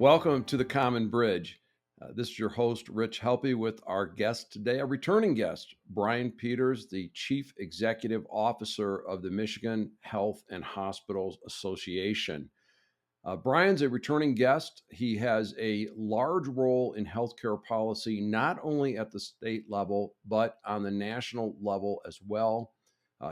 Welcome to the Common Bridge. This is your host, Rich Helppie, with our guest today, a returning guest, Brian Peters, the Chief Executive Officer of the Michigan Health and Hospitals Association. Brian's a returning guest. He has a large role in healthcare policy, not only at the state level, but on the national level as well.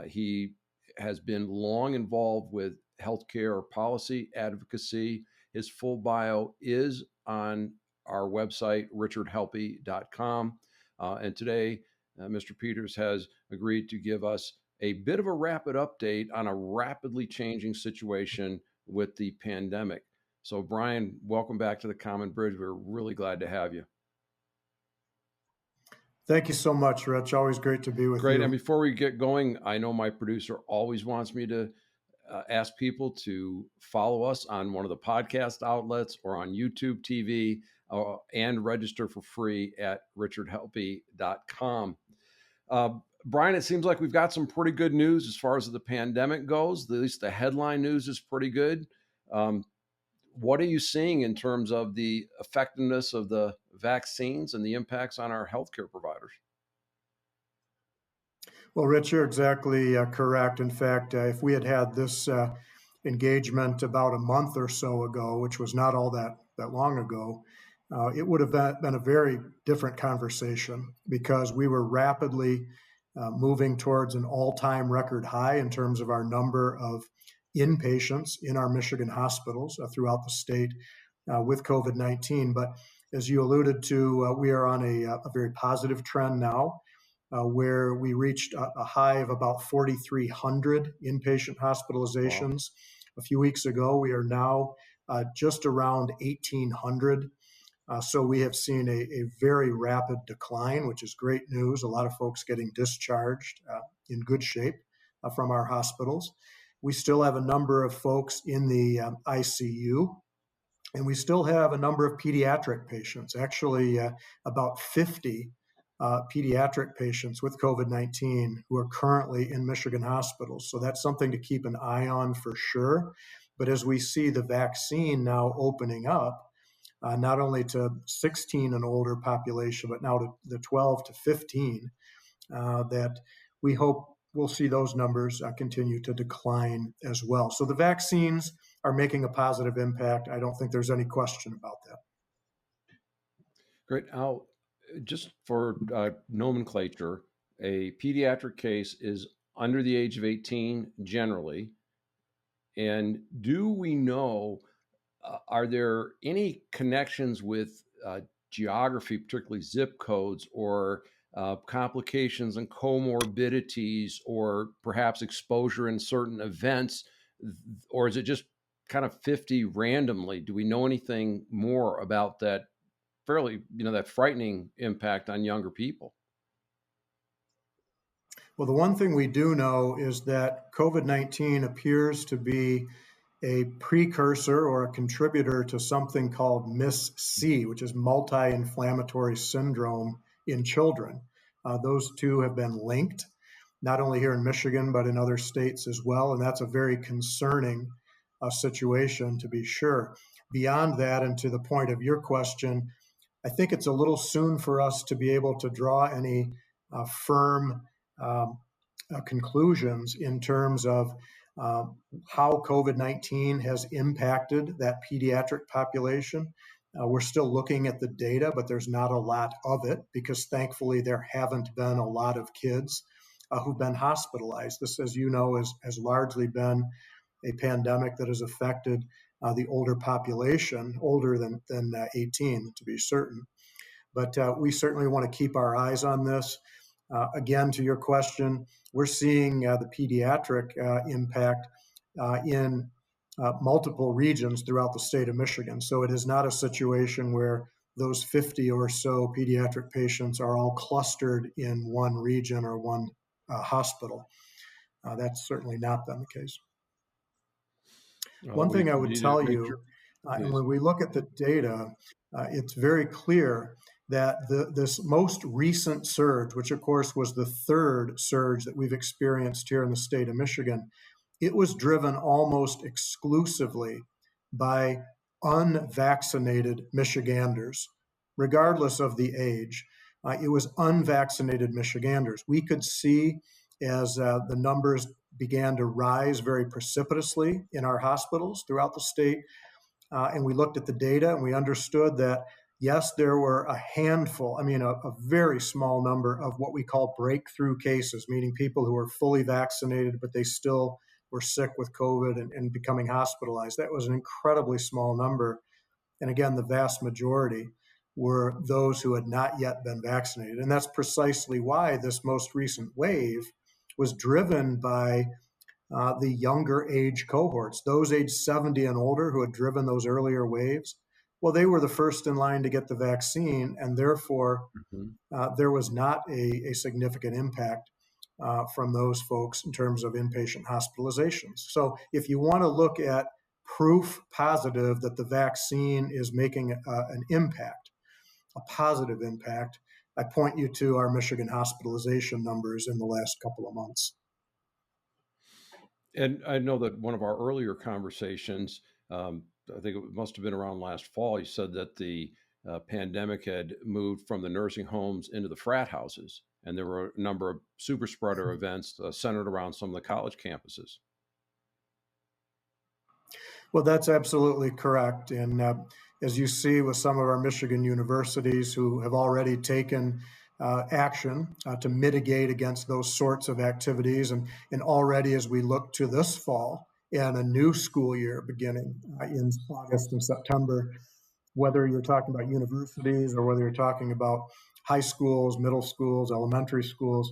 He has been long involved with healthcare policy advocacy. His full bio is on our website, richardhelppie.com. And today, Mr. Peters has agreed to give us a bit of a rapid update on a rapidly changing situation with the pandemic. So, Brian, welcome back to the Common Bridge. We're really glad to have you. Thank you so much, Rich. Always great to be with you. Great. And before we get going, I know my producer always wants me to ask people to follow us on one of the podcast outlets or on YouTube TV and register for free at richardhelppie.com. Brian, it seems like we've got some pretty good news as far as the pandemic goes. At least the headline news is pretty good. What are you seeing in terms of the effectiveness of the vaccines and the impacts on our healthcare providers? Well, Rich, you're exactly correct. In fact, if we had had this engagement about a month or so ago, which was not all that long ago, it would have been a very different conversation because we were rapidly moving towards an all-time record high in terms of our number of inpatients in our Michigan hospitals throughout the state with COVID-19. But as you alluded to, we are on a very positive trend now, where we reached a high of about 4,300 inpatient hospitalizations. Wow. A few weeks ago, we are now just around 1,800. So we have seen a very rapid decline, which is great news. A lot of folks getting discharged in good shape from our hospitals. We still have a number of folks in the ICU, and we still have a number of pediatric patients, actually about 50 pediatric patients with COVID-19 who are currently in Michigan hospitals. So that's something to keep an eye on for sure. But as we see the vaccine now opening up, not only to 16 and older population, but now to the 12 to 15, that we hope we'll see those numbers continue to decline as well. So the vaccines are making a positive impact. I don't think there's any question about that. Great. Now, just for nomenclature, a pediatric case is under the age of 18 generally. And do we know, are there any connections with geography, particularly zip codes, or complications and comorbidities, or perhaps exposure in certain events? Or is it just kind of 50 randomly? Do we know anything more about that that frightening impact on younger people? Well, the one thing we do know is that COVID-19 appears to be a precursor or a contributor to something called MIS-C, which is multi-inflammatory syndrome in children. Those two have been linked, not only here in Michigan, but in other states as well. And that's a very concerning situation, to be sure. Beyond that, and to the point of your question, I think it's a little soon for us to be able to draw any firm conclusions in terms of how COVID-19 has impacted that pediatric population. We're still looking at the data, but there's not a lot of it because thankfully there haven't been a lot of kids who've been hospitalized. This, as you know, has largely been a pandemic that has affected the older population, older than 18 to be certain. But we certainly want to keep our eyes on this. Again, to your question, we're seeing the pediatric impact in multiple regions throughout the state of Michigan. So it is not a situation where those 50 or so pediatric patients are all clustered in one region or one hospital. That's certainly not been the case. One thing I would tell you, when we look at the data, it's very clear that this most recent surge, which of course was the third surge that we've experienced here in the state of Michigan, it was driven almost exclusively by unvaccinated Michiganders, regardless of the age. It was unvaccinated Michiganders. We could see as the numbers began to rise very precipitously in our hospitals throughout the state, and we looked at the data and we understood that, yes, there were a handful, a very small number of what we call breakthrough cases, meaning people who were fully vaccinated, but they still were sick with COVID and becoming hospitalized. That was an incredibly small number. And again, the vast majority were those who had not yet been vaccinated. And that's precisely why this most recent wave was driven by the younger age cohorts, those age 70 and older who had driven those earlier waves. Well, they were the first in line to get the vaccine, and therefore there was not a significant impact from those folks in terms of inpatient hospitalizations. So if you want to look at proof positive that the vaccine is making an impact, a positive impact, I point you to our Michigan hospitalization numbers in the last couple of months. And I know that one of our earlier conversations, I think it must have been around last fall, you said that the pandemic had moved from the nursing homes into the frat houses, and there were a number of super spreader events centered around some of the college campuses. Well, that's absolutely correct. And as you see with some of our Michigan universities who have already taken action to mitigate against those sorts of activities, and already as we look to this fall and a new school year beginning in August and September, whether you're talking about universities or whether you're talking about high schools, middle schools, elementary schools,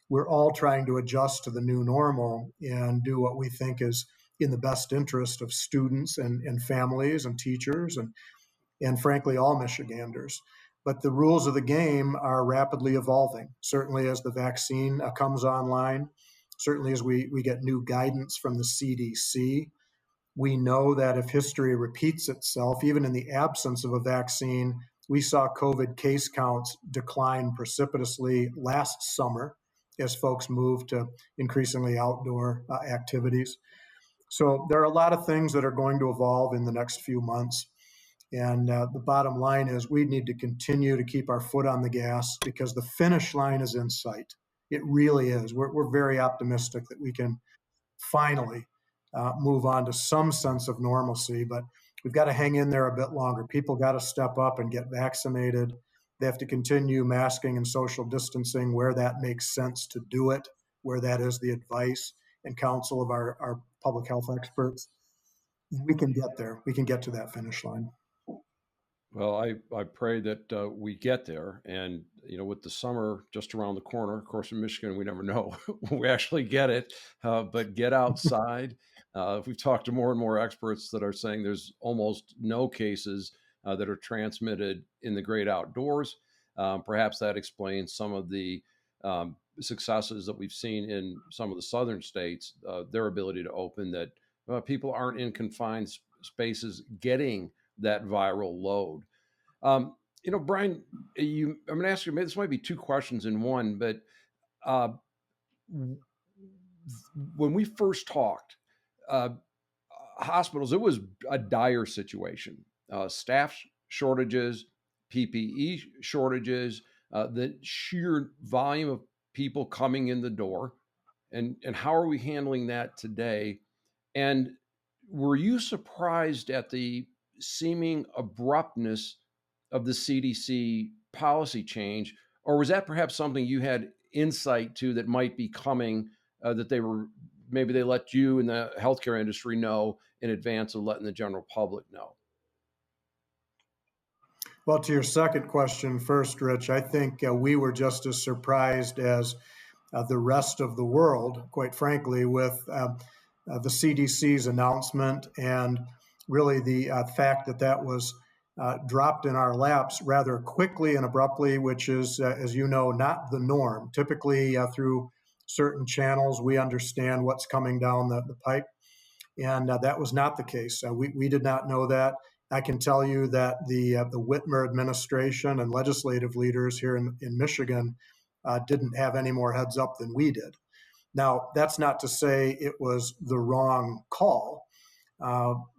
we're all trying to adjust to the new normal and do what we think is in the best interest of students and families and teachers and frankly, all Michiganders. But the rules of the game are rapidly evolving, certainly as the vaccine comes online, certainly as we get new guidance from the CDC. We know that if history repeats itself, even in the absence of a vaccine, we saw COVID case counts decline precipitously last summer as folks moved to increasingly outdoor activities. So there are a lot of things that are going to evolve in the next few months. And the bottom line is we need to continue to keep our foot on the gas because the finish line is in sight. It really is. We're very optimistic that we can finally move on to some sense of normalcy, but we've got to hang in there a bit longer. People got to step up and get vaccinated. They have to continue masking and social distancing where that makes sense to do it, where that is the advice and counsel of our public health experts. We can get there. We can get to that finish line. Well, I pray that we get there. And, with the summer just around the corner, of course, in Michigan, we never know when we actually get it, but get outside. We've talked to more and more experts that are saying there's almost no cases that are transmitted in the great outdoors. Perhaps that explains some of the successes that we've seen in some of the southern states, their ability to open, that people aren't in confined spaces getting that viral load. Brian, I'm going to ask you, maybe this might be two questions in one, but when we first talked, hospitals, it was a dire situation. Staff shortages, PPE shortages, the sheer volume of people coming in the door. And how are we handling that today? And were you surprised at the seeming abruptness of the CDC policy change, or was that perhaps something you had insight to that might be coming, that maybe they let you in the healthcare industry know in advance of letting the general public know? Well, to your second question first, Rich, I think we were just as surprised as the rest of the world, quite frankly, with the CDC's announcement and really the fact that was dropped in our laps rather quickly and abruptly, which is, as you know, not the norm. Typically, through certain channels, we understand what's coming down the pipe, and that was not the case. We did not know that. I can tell you that the Whitmer administration and legislative leaders here in Michigan didn't have any more heads up than we did. Now, that's not to say it was the wrong call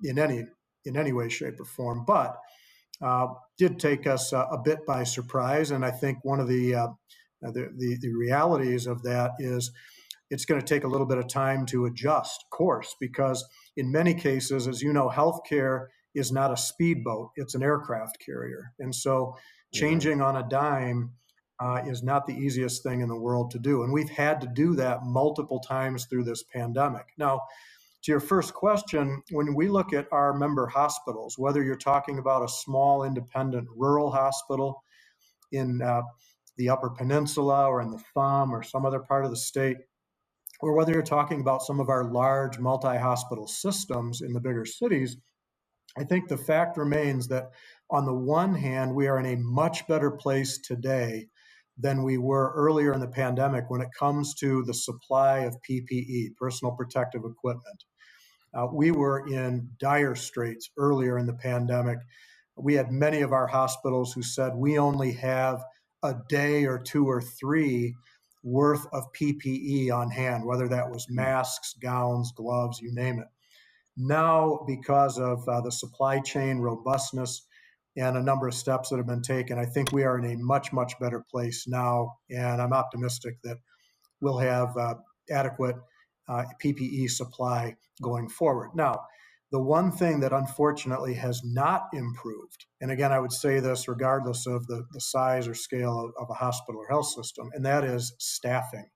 in any in any way, shape, or form, but did take us a bit by surprise. And I think one of the realities of that is it's going to take a little bit of time to adjust course, because in many cases, as you know, healthcare is not a speedboat, it's an aircraft carrier. And so Mhm. changing on a dime is not the easiest thing in the world to do. And we've had to do that multiple times through this pandemic. Now, to your first question, when we look at our member hospitals, whether you're talking about a small independent rural hospital in the Upper Peninsula or in the Thumb or some other part of the state, or whether you're talking about some of our large multi-hospital systems in the bigger cities, I think the fact remains that on the one hand, we are in a much better place today than we were earlier in the pandemic when it comes to the supply of PPE, personal protective equipment. We were in dire straits earlier in the pandemic. We had many of our hospitals who said we only have a day or two or three worth of PPE on hand, whether that was masks, gowns, gloves, you name it. Now, because of the supply chain robustness and a number of steps that have been taken, I think we are in a much, much better place now. And I'm optimistic that we'll have adequate PPE supply going forward. Now, the one thing that unfortunately has not improved, and again, I would say this regardless of the size or scale of a hospital or health system, and that is staffing.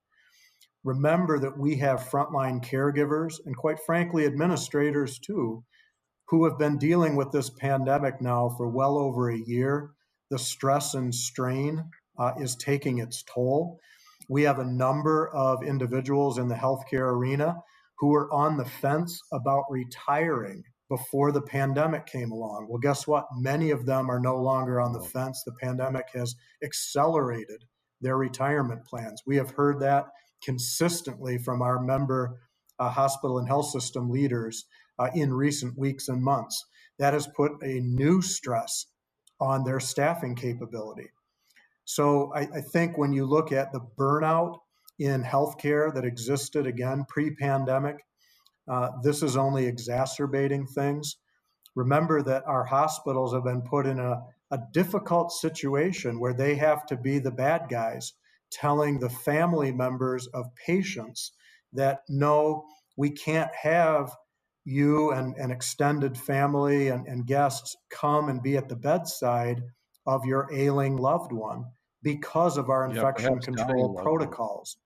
Remember that we have frontline caregivers and, quite frankly, administrators too, who have been dealing with this pandemic now for well over a year. The stress and strain is taking its toll. We have a number of individuals in the healthcare arena who were on the fence about retiring before the pandemic came along. Well, guess what? Many of them are no longer on the Oh, fence. The pandemic has accelerated their retirement plans. We have heard that consistently from our member hospital and health system leaders in recent weeks and months. That has put a new stress on their staffing capability. So I think when you look at the burnout in healthcare that existed again pre-pandemic, this is only exacerbating things. Remember that our hospitals have been put in a difficult situation where they have to be the bad guys, telling the family members of patients that no, we can't have you and an extended family and guests come and be at the bedside of your ailing loved one because of our yeah, infection perhaps dying control loved one. protocols.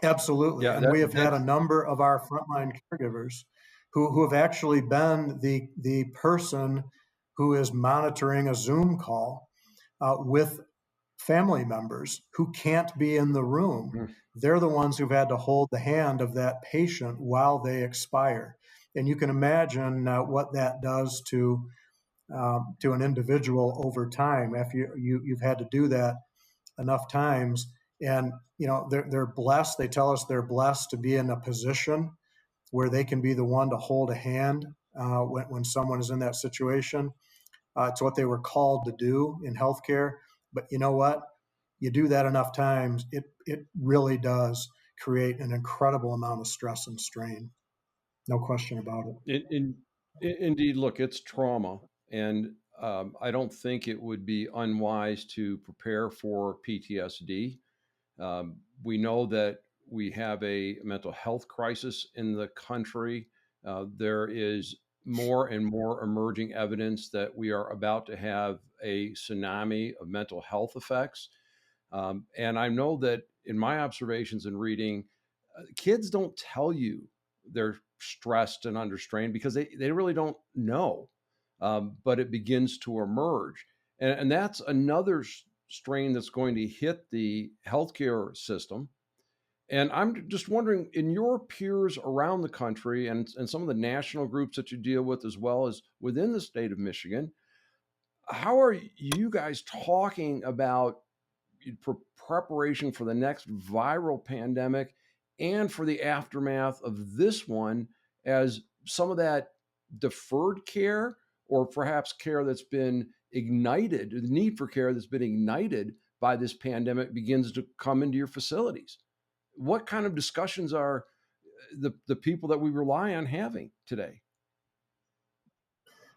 Absolutely. Yeah, And we have had a that's number of our frontline caregivers who have actually been the person who is monitoring a Zoom call with family members who can't be in the room. mm, They're the ones who've had to hold the hand of that patient while they expire. And you can imagine what that does to an individual over time after you've had to do that enough times. And they're blessed. They tell us they're blessed to be in a position where they can be the one to hold a hand when someone is in that situation. It's what they were called to do in healthcare. But you know what? You do that enough times, it really does create an incredible amount of stress and strain. No question about it. indeed, look, it's trauma, and I don't think it would be unwise to prepare for PTSD. We know that we have a mental health crisis in the country. There is more and more emerging evidence that we are about to have a tsunami of mental health effects. And I know that in my observations and reading, kids don't tell you they're stressed and under strain because they really don't know. But it begins to emerge. And that's another strain that's going to hit the healthcare system. And I'm just wondering, in your peers around the country and some of the national groups that you deal with, as well as within the state of Michigan, how are you guys talking about preparation for the next viral pandemic and for the aftermath of this one, as some of that deferred care or perhaps care that's been ignited, the need for care that's been ignited by this pandemic begins to come into your facilities? What kind of discussions are the people that we rely on having today?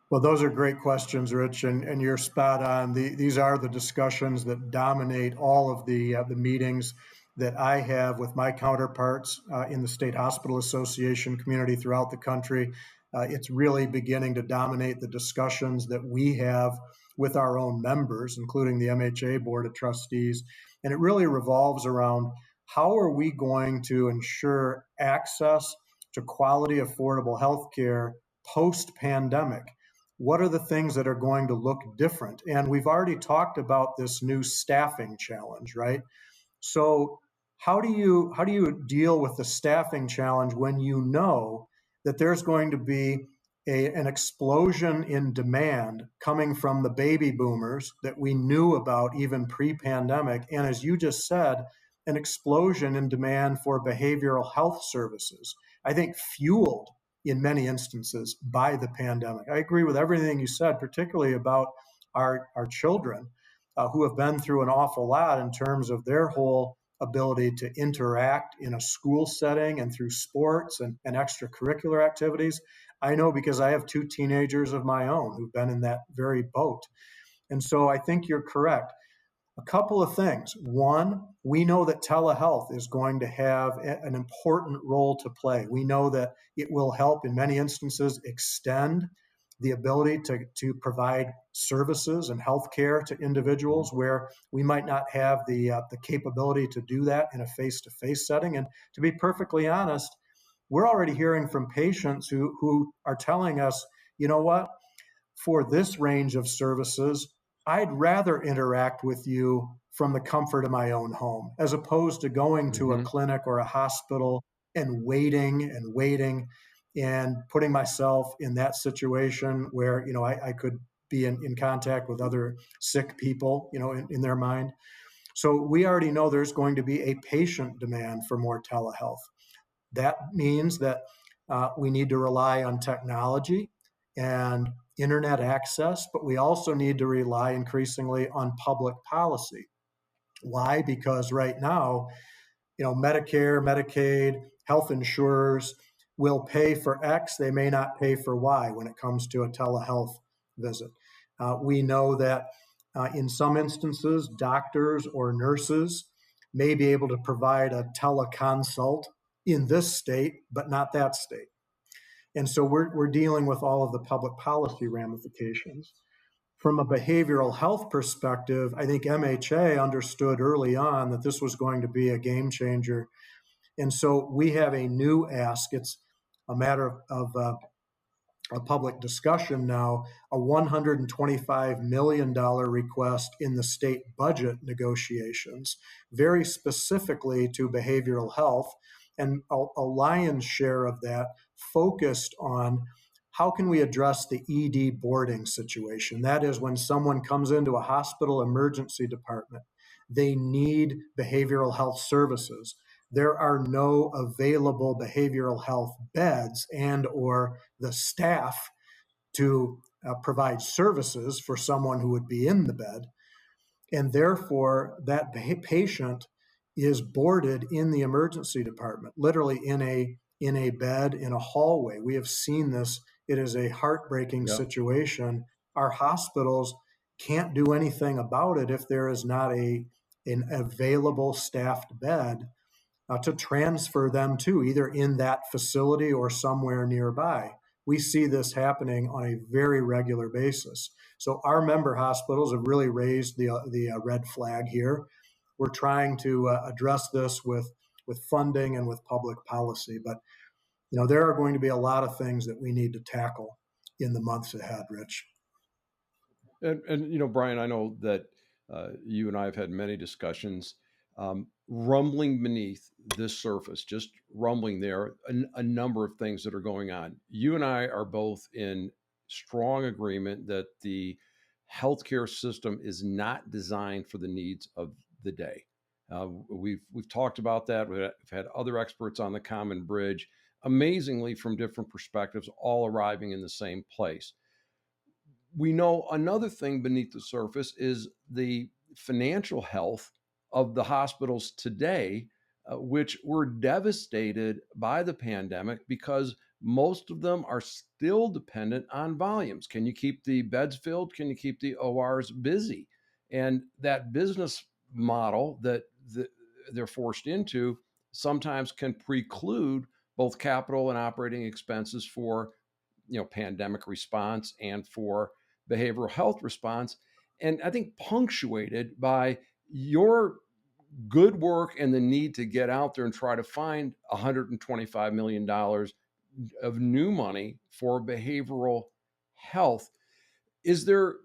Well, those are great questions, Rich, and you're spot on. These are the discussions that dominate all of the meetings that I have with my counterparts in the State Hospital Association community throughout the country. It's really beginning to dominate the discussions that we have with our own members, including the MHA Board of Trustees. And it really revolves around how are we going to ensure access to quality, affordable health care post-pandemic? What are the things that are going to look different? And we've already talked about this new staffing challenge, right? So how do you deal with the staffing challenge when you know that there's going to be an explosion in demand coming from the baby boomers that we knew about even pre-pandemic, and as you just said, an explosion in demand for behavioral health services, I think fueled in many instances by the pandemic. I agree with everything you said, particularly about our children who have been through an awful lot in terms of their whole ability to interact in a school setting and through sports and extracurricular activities. I know because I have two teenagers of my own who've been in that very boat. And so I think you're correct. A couple of things. One, we know that telehealth is going to have an important role to play. We know that it will help in many instances extend the ability to provide services and healthcare to individuals where we might not have the capability to do that in a face-to-face setting. And to be perfectly honest, we're already hearing from patients who are telling us, you know what, for this range of services, I'd rather interact with you from the comfort of my own home as opposed to going to a Hmm. clinic or a hospital and waiting and putting myself in that situation where, I could be in contact with other sick people, in their mind. So we already know there's going to be a patient demand for more telehealth. That means that we need to rely on technology and internet access, but we also need to rely increasingly on public policy. Why? Because right now, Medicare, Medicaid, health insurers will pay for X, they may not pay for Y when it comes to a telehealth visit. We know that in some instances, doctors or nurses may be able to provide a teleconsult in this state, but not that state. And so we're dealing with all of the public policy ramifications. From a behavioral health perspective, I think MHA understood early on that this was going to be a game changer. And so we have a new ask. It's a matter of a public discussion now, a $125 million request in the state budget negotiations, very specifically to behavioral health, and a lion's share of that focused on how can we address the ED boarding situation? That is when someone comes into a hospital emergency department, they need behavioral health services. There are no available behavioral health beds and or the staff to provide services for someone who would be in the bed, and therefore that patient is boarded in the emergency department, literally in a bed in a hallway. We have seen this. It is a heartbreaking Yeah. situation. Our hospitals can't do anything about it if there is not an available staffed bed to transfer them to, either in that facility or somewhere nearby. We see this happening on a very regular basis. So our member hospitals have really raised the red flag here. We're trying to address this with funding and with public policy, but there are going to be a lot of things that we need to tackle in the months ahead, Rich. And Brian, I know that you and I have had many discussions. Rumbling beneath this surface, just rumbling there, a number of things that are going on. You and I are both in strong agreement that the healthcare system is not designed for the needs of the day. We've talked about that. We've had other experts on the Common Bridge, amazingly from different perspectives, all arriving in the same place. We know another thing beneath the surface is the financial health of the hospitals today, which were devastated by the pandemic because most of them are still dependent on volumes. Can you keep the beds filled? Can you keep the ORs busy? And that business model that they're forced into sometimes can preclude both capital and operating expenses for pandemic response and for behavioral health response. And I think punctuated by your good work and the need to get out there and try to find $125 million of new money for behavioral health. Is there,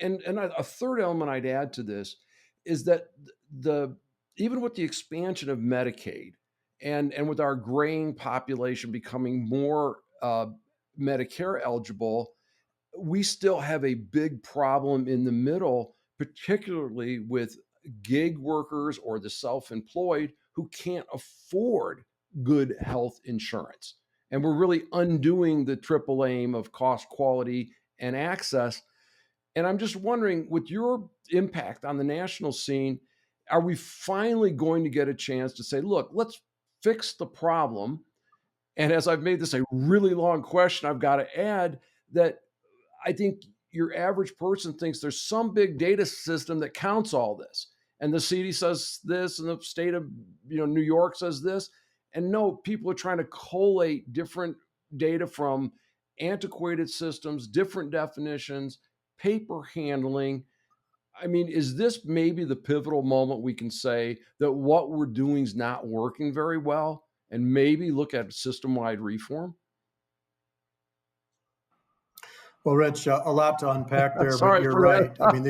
and a third element I'd add to this is that the even with the expansion of Medicaid and with our graying population becoming more Medicare eligible, we still have a big problem in the middle, particularly with gig workers or the self-employed who can't afford good health insurance. And we're really undoing the triple aim of cost, quality, and access. And I'm just wondering, with your impact on the national scene, are we finally going to get a chance to say, look, let's fix the problem? And as I've made this a really long question, I've got to add that I think your average person thinks there's some big data system that counts all this. And the CD says this, and the state of New York says this. And no, people are trying to collate different data from antiquated systems, different definitions, paper handling. I mean, is this maybe the pivotal moment we can say that what we're doing is not working very well and maybe look at system-wide reform? Well, Rich, a lot to unpack there, but Sorry you're for right. I mean, that.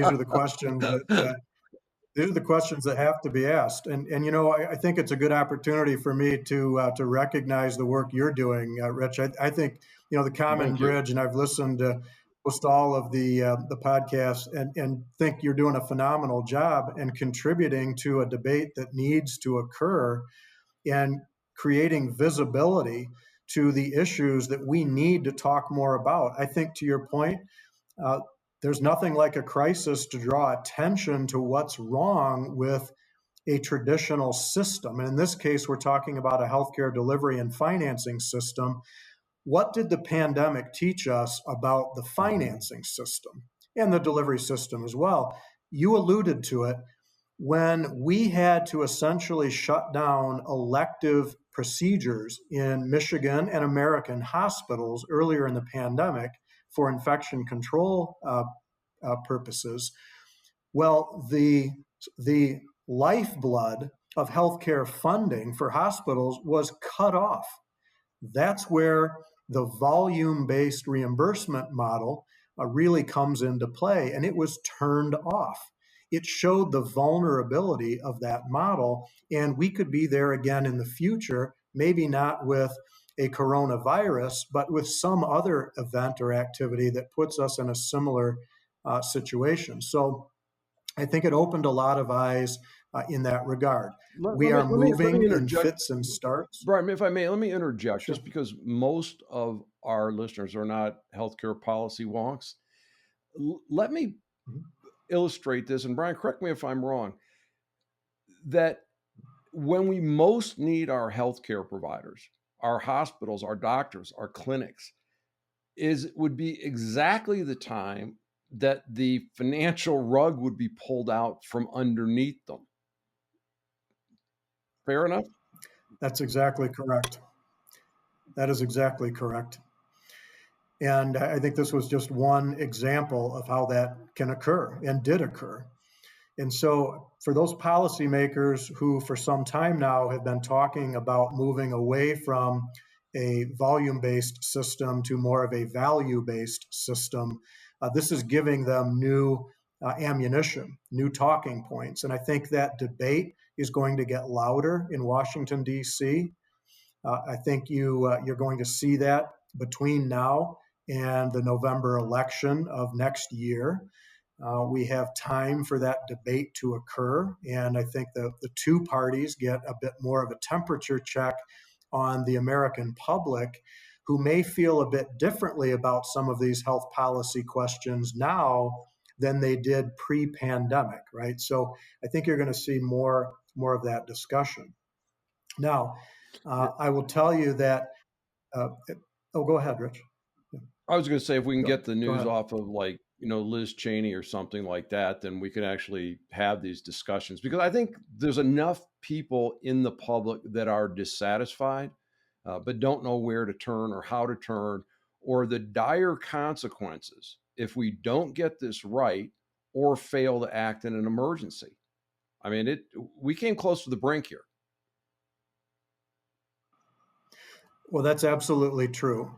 these are the questions that have to be asked. And I think it's a good opportunity for me to recognize the work you're doing, Rich. I think the common Thank you. bridge, and I've listened to most all of the podcasts, and think you're doing a phenomenal job and contributing to a debate that needs to occur and creating visibility to the issues that we need to talk more about. I think, to your point, uh, there's nothing like a crisis to draw attention to what's wrong with a traditional system. And in this case, we're talking about a healthcare delivery and financing system. What did the pandemic teach us about the financing system and the delivery system as well? You alluded to it. When we had to essentially shut down elective procedures in Michigan and American hospitals earlier in the pandemic for infection control purposes, well, the lifeblood of healthcare funding for hospitals was cut off. That's where the volume-based reimbursement model really comes into play, and it was turned off. It showed the vulnerability of that model, and we could be there again in the future, maybe not with a coronavirus, but with some other event or activity that puts us in a similar situation. So I think it opened a lot of eyes in that regard. We are Let me moving in interject. fits and starts. Brian, if I may, let me interject Sure. just because most of our listeners are not healthcare policy wonks. Let me Mhm. illustrate this, and Brian, correct me if I'm wrong, that when we most need our healthcare providers, our hospitals, our doctors, our clinics, would be exactly the time that the financial rug would be pulled out from underneath them. Fair enough? That's exactly correct. That is exactly correct. And I think this was just one example of how that can occur and did occur. And so, for those policymakers who, for some time now, have been talking about moving away from a volume based system to more of a value based system, this is giving them new ammunition, new talking points. And I think that debate is going to get louder in Washington, D.C. I think you're going to see that between now and the November election of next year. We have time for that debate to occur, and I think the two parties get a bit more of a temperature check on the American public, who may feel a bit differently about some of these health policy questions now than they did pre-pandemic, right? So I think you're going to see more of that discussion. Now, I will tell you that uh, Oh, go ahead, Rich. Yeah, I was going to say, if we can get the go news ahead. off of, like, Liz Cheney or something like that, then we can actually have these discussions, because I think there's enough people in the public that are dissatisfied, but don't know where to turn or how to turn, or the dire consequences if we don't get this right or fail to act in an emergency. I mean, we came close to the brink here. Well, that's absolutely true.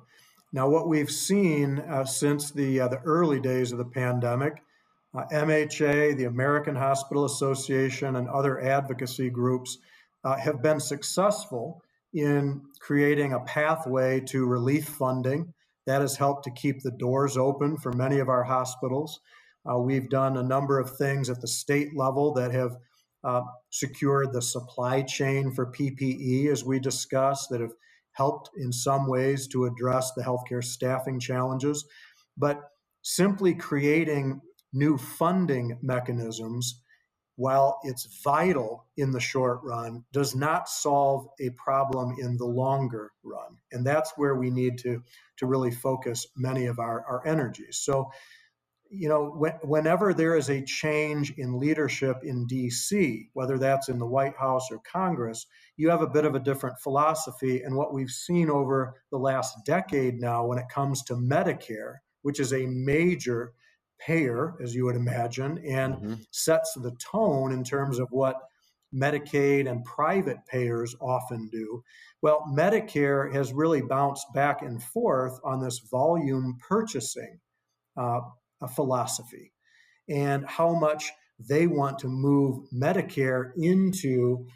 Now, what we've seen since the early days of the pandemic, MHA, the American Hospital Association, and other advocacy groups have been successful in creating a pathway to relief funding that has helped to keep the doors open for many of our hospitals. We've done a number of things at the state level that have uh, secured the supply chain for PPE, as we discussed, that have helped in some ways to address the healthcare staffing challenges. But simply creating new funding mechanisms, while it's vital in the short run, does not solve a problem in the longer run. And that's where we need to really focus many of our energies. So whenever there is a change in leadership in DC, whether that's in the White House or Congress, you have a bit of a different philosophy. And what we've seen over the last decade now, when it comes to Medicare, which is a major payer, as you would imagine, and Mm-hmm. sets the tone in terms of what Medicaid and private payers often do. Well, Medicare has really bounced back and forth on this volume purchasing uh, a philosophy and how much they want to move Medicare into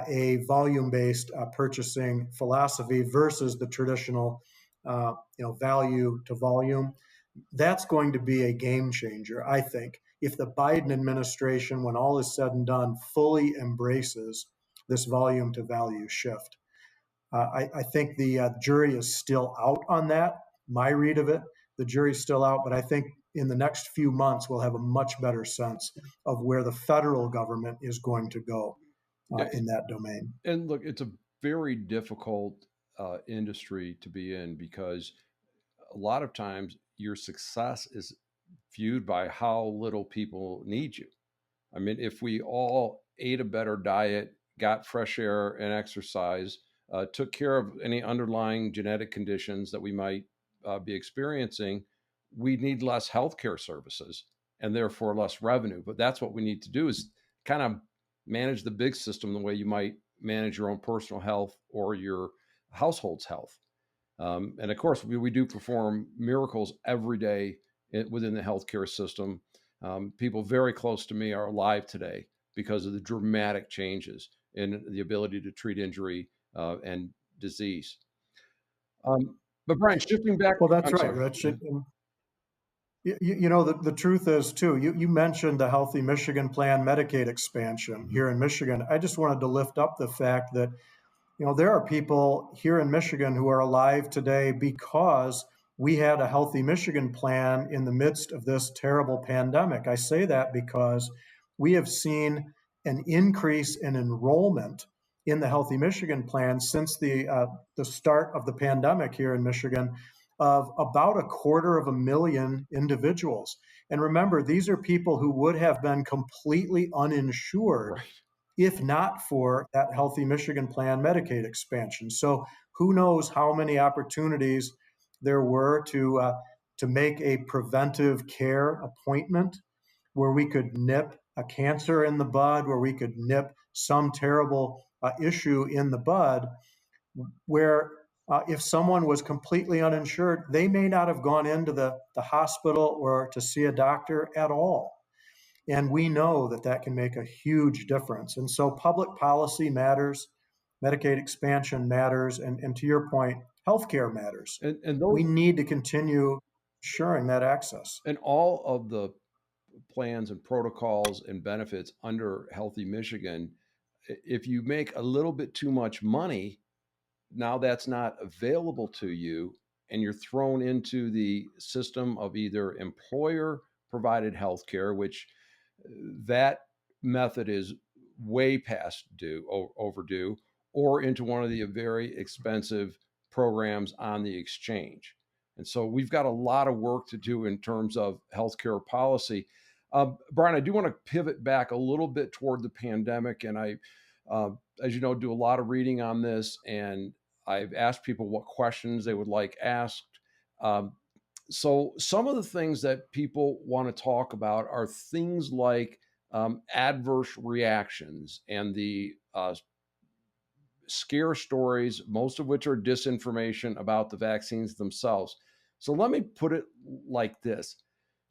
a volume-based purchasing philosophy versus the traditional, value to volume. That's going to be a game changer, I think, if the Biden administration, when all is said and done, fully embraces this volume to value shift. I think the jury is still out on that. My read of it, the jury's still out, but I think in the next few months we'll have a much better sense of where the federal government is going to go Yeah, in that domain. and look, it's a very difficult industry to be in, because a lot of times your success is viewed by how little people need you. I mean, if we all ate a better diet, got fresh air and exercise, took care of any underlying genetic conditions that we might be experiencing, we need less healthcare services and therefore less revenue. But that's what we need to do, is kind of manage the big system the way you might manage your own personal health or your household's health. And of course, we do perform miracles every day within the healthcare system. People very close to me are alive today because of the dramatic changes in the ability to treat injury and disease. But Brian, shifting back, Well, that's I'm right, sorry. Rich. The truth is, too, you mentioned the Healthy Michigan Plan Medicaid expansion here in Michigan. I just wanted to lift up the fact that there are people here in Michigan who are alive today because we had a Healthy Michigan plan in the midst of this terrible pandemic. I say that because we have seen an increase in enrollment in the Healthy Michigan plan since the start of the pandemic here in Michigan, of about 250,000 individuals. And remember, these are people who would have been completely uninsured Right. if not for that Healthy Michigan Plan Medicaid expansion. So who knows how many opportunities there were to make a preventive care appointment where we could nip a cancer in the bud, where we could nip some terrible issue in the bud, where if someone was completely uninsured, they may not have gone into the hospital or to see a doctor at all. And we know that that can make a huge difference. And so public policy matters, Medicaid expansion matters, and to your point, healthcare matters. And We those need to continue ensuring that access. and all of the plans and protocols and benefits under Healthy Michigan, if you make a little bit too much money, now that's not available to you, and you're thrown into the system of either employer provided healthcare, which that method is way past overdue, or into one of the very expensive programs on the exchange. And so we've got a lot of work to do in terms of healthcare policy. Brian, I do want to pivot back a little bit toward the pandemic. And I, as you know, do a lot of reading on this. And I've asked people what questions they would like asked. So some of the things that people want to talk about are things like adverse reactions and the scare stories, most of which are disinformation about the vaccines themselves. So let me put it like this.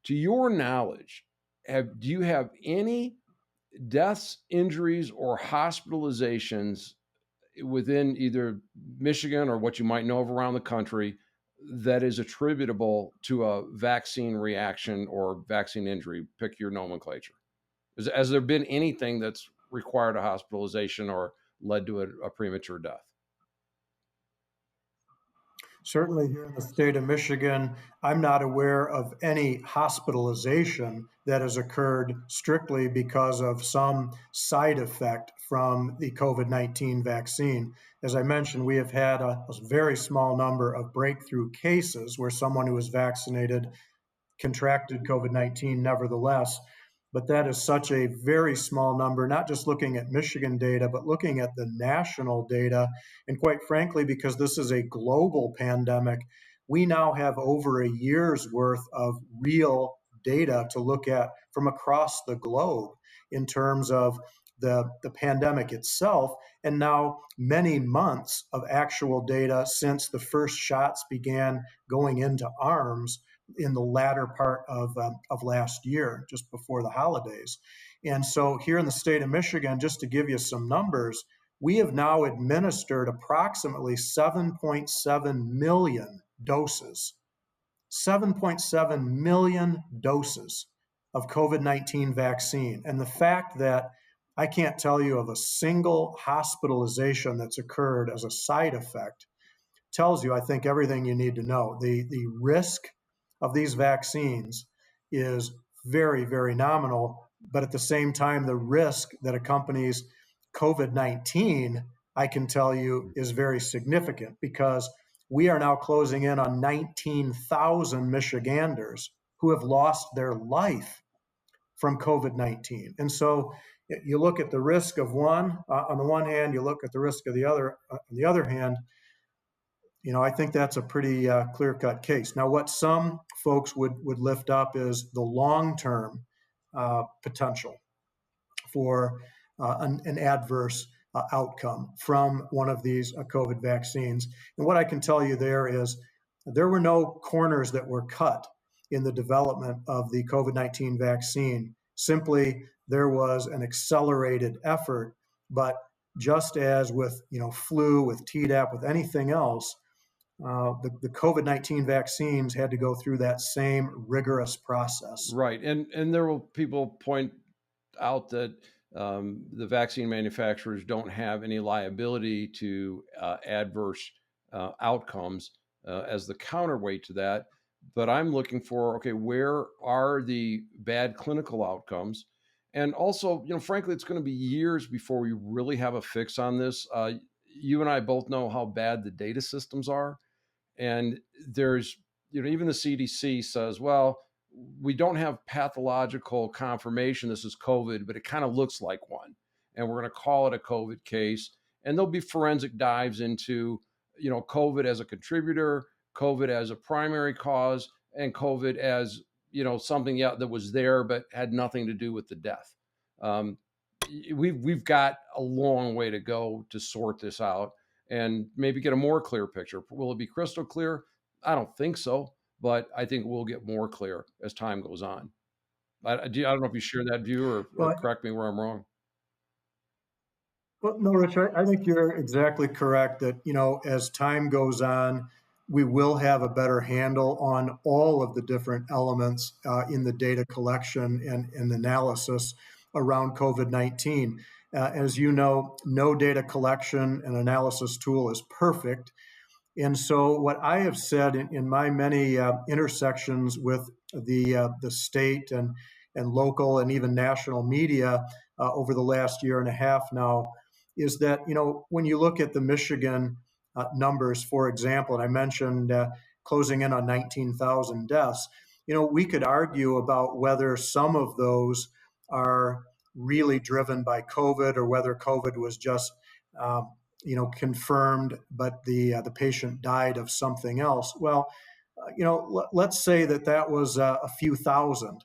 To your knowledge, do you have any deaths, injuries, or hospitalizations within either Michigan or what you might know of around the country that is attributable to a vaccine reaction or vaccine injury? Pick your nomenclature. Has there been anything that's required a hospitalization or led to a premature death? Certainly here in the state of Michigan, I'm not aware of any hospitalization that has occurred strictly because of some side effect from the COVID-19 vaccine. As I mentioned, we have had a very small number of breakthrough cases where someone who was vaccinated contracted COVID-19 nevertheless. But that is such a very small number, not just looking at Michigan data, but looking at the national data. And quite frankly, because this is a global pandemic, we now have over a year's worth of real data to look at from across the globe in terms of the pandemic itself, and now many months of actual data since the first shots began going into arms in the latter part of last year, just before the holidays. And so here in the state of Michigan, just to give you some numbers, we have now administered approximately 7.7 million doses, 7.7 million doses of COVID-19 vaccine. And the fact that I can't tell you of a single hospitalization that's occurred as a side effect tells you, I think, everything you need to know. The risk of these vaccines is very, very nominal, but at the same time, the risk that accompanies COVID-19, I can tell you, is very significant because we are now closing in on 19,000 Michiganders who have lost their life from COVID-19. And so you look at the risk of one on the one hand, you look at the risk of the other on the other hand. I think that's a pretty clear-cut case. Now, what some folks would lift up is the long-term potential for an adverse outcome from one of these COVID vaccines. And what I can tell you there is there were no corners that were cut in the development of the COVID-19 vaccine. Simply, there was an accelerated effort, but just as with flu, with Tdap, with anything else, the COVID-19 vaccines had to go through that same rigorous process. Right. And there will people point out that the vaccine manufacturers don't have any liability to adverse outcomes as the counterweight to that. But I'm looking for, okay, where are the bad clinical outcomes? And also, frankly, it's going to be years before we really have a fix on this. You and I both know how bad the data systems are. And there's, even the CDC says, well, we don't have pathological confirmation this is COVID, but it kind of looks like one. And we're going to call it a COVID case. And there'll be forensic dives into, COVID as a contributor, COVID as a primary cause, and COVID as, something that was there but had nothing to do with the death. We've got a long way to go to sort this out and maybe get a more clear picture. Will it be crystal clear? I don't think so, but I think we'll get more clear as time goes on. I don't know if you share that view or correct me where I'm wrong. Well, no, Rich, I think you're exactly correct that, as time goes on, we will have a better handle on all of the different elements in the data collection and analysis around COVID-19. As you know, no data collection and analysis tool is perfect. And so what I have said in my many intersections with the state and local and even national media over the last year and a half now is that, when you look at the Michigan numbers. For example, and I mentioned closing in on 19,000 deaths. We could argue about whether some of those are really driven by COVID or whether COVID was just confirmed, but the patient died of something else. Well, let's say that was a few thousand,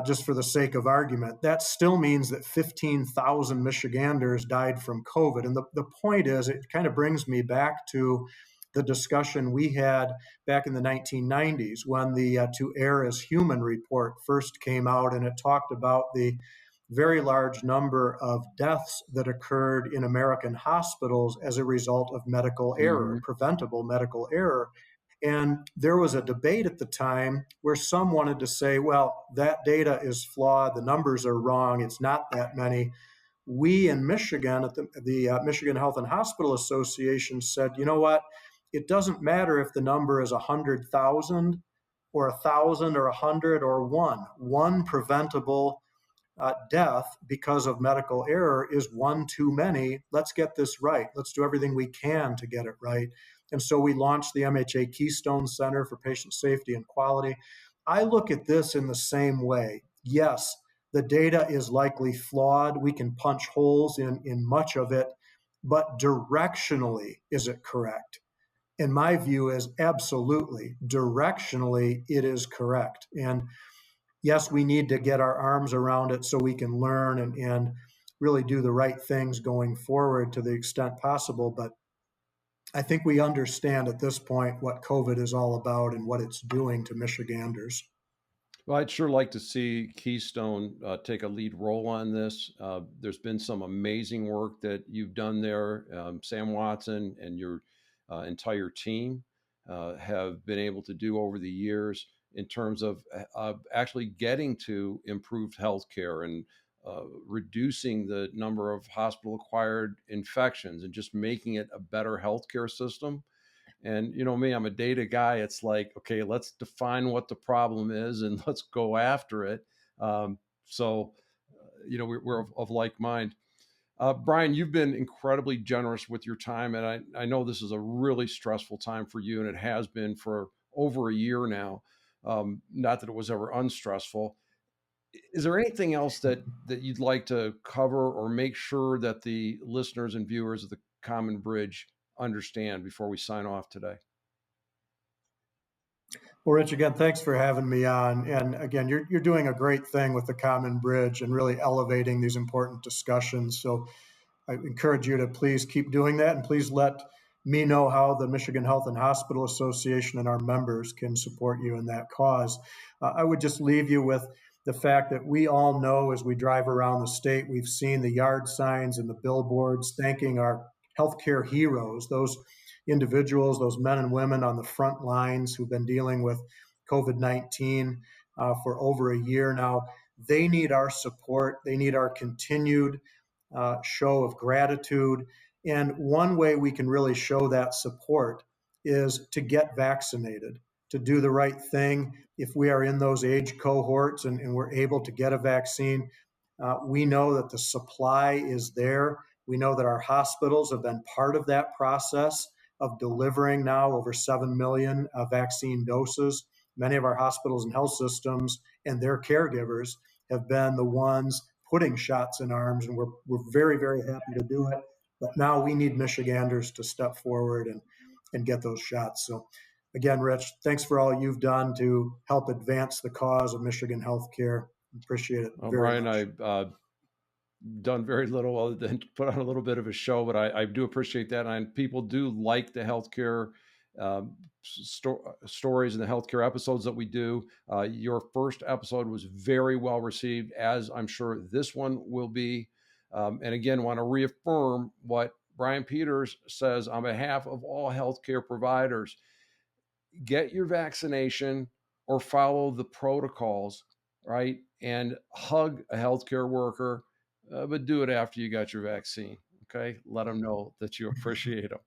just for the sake of argument. That still means that 15,000 Michiganders died from COVID. And the point is, it kind of brings me back to the discussion we had back in the 1990s when the To Err as Human report first came out, and it talked about the very large number of deaths that occurred in American hospitals as a result of medical error, Mhm. preventable medical error. And there was a debate at the time where some wanted to say, well, that data is flawed, the numbers are wrong, it's not that many. We in Michigan, at the Michigan Health and Hospital Association, said, you know what? It doesn't matter if the number is 100,000 or 1,000 or 100 or one. One preventable death because of medical error is one too many. Let's get this right. Let's do everything we can to get it right. And so we launched the MHA Keystone Center for Patient Safety and Quality. I look at this in the same way. Yes, the data is likely flawed. We can punch holes in much of it, but directionally, is it correct? And my view is absolutely, directionally, it is correct. And yes, we need to get our arms around it so we can learn and really do the right things going forward to the extent possible. But I think we understand at this point what COVID is all about and what it's doing to Michiganders. Well, I'd sure like to see Keystone take a lead role on this. There's been some amazing work that you've done there. Sam Watson and your entire team have been able to do over the years in terms of actually getting to improved healthcare and reducing the number of hospital-acquired infections and just making it a better healthcare system. And you know me, I'm a data guy. It's like, okay, let's define what the problem is and let's go after it. So, we're of like mind. Brian, you've been incredibly generous with your time, and I know this is a really stressful time for you, and it has been for over a year now. Not that it was ever unstressful. Is there anything else that you'd like to cover or make sure that the listeners and viewers of the Common Bridge understand before we sign off today? Well, Rich, again, thanks for having me on. And again, you're doing a great thing with the Common Bridge and really elevating these important discussions. So I encourage you to please keep doing that, and please let me know how the Michigan Health and Hospital Association and our members can support you in that cause. I would just leave you with the fact that we all know as we drive around the state, we've seen the yard signs and the billboards thanking our healthcare heroes, those individuals, those men and women on the front lines who've been dealing with COVID 19 for over a year now. They need our support, they need our continued show of gratitude. And one way we can really show that support is to get vaccinated, to do the right thing. If we are in those age cohorts and we're able to get a vaccine, we know that the supply is there. We know that our hospitals have been part of that process of delivering now over 7 million vaccine doses. Many of our hospitals and health systems and their caregivers have been the ones putting shots in arms, and we're very, very happy to do it. But now we need Michiganders to step forward and get those shots. So again, Rich, thanks for all you've done to help advance the cause of Michigan healthcare. Appreciate it Well, very Brian, much. I've done very little other than put on a little bit of a show, but I do appreciate that. And people do like the healthcare stories and the healthcare episodes that we do. Your first episode was very well received, as I'm sure this one will be. And again, want to reaffirm what Brian Peters says on behalf of all healthcare providers: get your vaccination or follow the protocols, right? And hug a healthcare worker, but do it after you got your vaccine. Okay. Let them know that you appreciate them.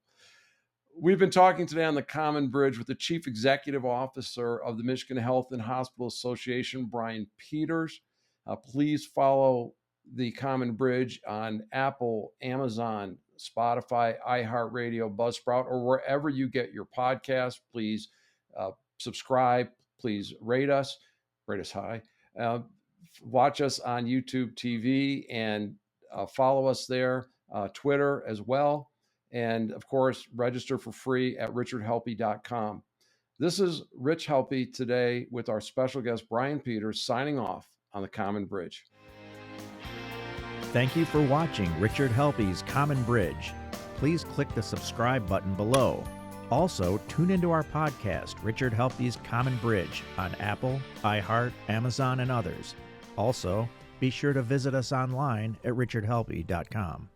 We've been talking today on the Common Bridge with the Chief Executive Officer of the Michigan Health and Hospital Association, Brian Peters. Please follow the Common Bridge on Apple, Amazon, Spotify, iHeartRadio, Buzzsprout, or wherever you get your podcast. Please subscribe. Please rate us high. Watch us on YouTube TV and follow us there, Twitter as well. And of course, register for free at richardhelppie.com. This is Rich Helppie today with our special guest, Brian Peters, signing off on the Common Bridge. Thank you for watching Richard Helppie's Common Bridge. Please click the subscribe button below. Also, tune into our podcast, Richard Helppie's Common Bridge, on Apple, iHeart, Amazon, and others. Also, be sure to visit us online at richardhelppie.com.